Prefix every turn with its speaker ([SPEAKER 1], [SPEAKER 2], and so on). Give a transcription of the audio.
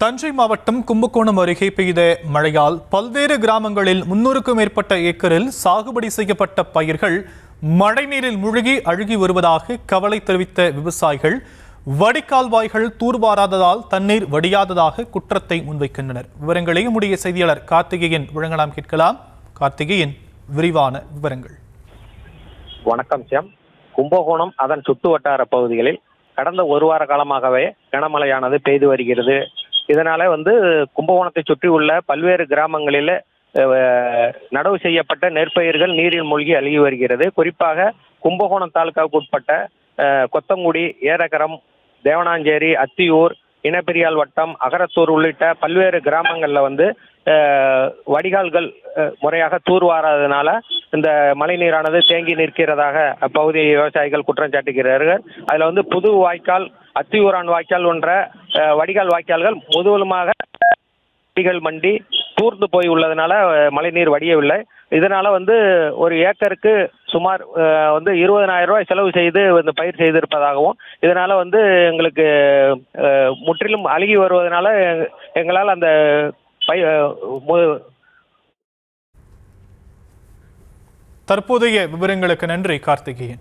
[SPEAKER 1] தஞ்சை மாவட்டம் கும்பகோணம் அருகே பெய்த மழையால் பல்வேறு கிராமங்களில் 300க்கும் மேற்பட்ட ஏக்கரில் சாகுபடி செய்யப்பட்ட பயிர்கள் மழைநீரில் மூழ்கி அழுகி வருவதாக கவலை தெரிவித்த விவசாயிகள் வடிகால்வாய்கள் தூர்வாராததால் தண்ணீர் வடியாததாக குற்றத்தை முன்வைக்கின்றனர். விவரங்களை நம்முடைய செய்தியாளர் கார்த்திகேயன் வழங்கலாம். கேட்கலாம். கார்த்திகேயன், விரிவான விவரங்கள்.
[SPEAKER 2] வணக்கம் சாம். கும்பகோணம் அதன் சுற்று வட்டார பகுதிகளில் கடந்த ஒரு வார காலமாகவே கனமழையானது பெய்து வருகிறது. இதனால கும்பகோணத்தை சுற்றி உள்ள பல்வேறு கிராமங்களில் நடவு செய்யப்பட்ட நெற்பயிர்கள் நீரில் மூழ்கி அழுகி வருகிறது. குறிப்பாக கும்பகோணம் தாலுகாவுக்கு உட்பட்ட கொத்தங்குடி, ஏரகரம், தேவனாஞ்சேரி, அத்தியூர், இனப்பெரியால் வட்டம், அகரத்தூர் உள்ளிட்ட பல்வேறு கிராமங்களில் வடிகால்கள் முறையாக தூர்வாராததுனால இந்த மழை நீரானது தேங்கி நிற்கிறதாக அப்பகுதி விவசாயிகள் குற்றம் சாட்டுகிறார்கள். அதுல புது வாய்க்கால், அத்தியூரான் வாய்க்கால் போன்ற வடிகால் வாய்க்கால்கள் முழுவதுமாக மண்டி தூர்ந்து போய் உள்ளதுனால மழைநீர் வடியவில்லை. இதனால ஒரு ஏக்கருக்கு சுமார் 20,000 ரூபாய் செலவு செய்து பயிர் செய்திருப்பதாகவும், இதனால எங்களுக்கு முற்றிலும் அழுகி வருவதனால எங்களால் அந்த
[SPEAKER 1] தற்போதைய விவரங்களுக்கு நன்றி கார்த்திகேயன்.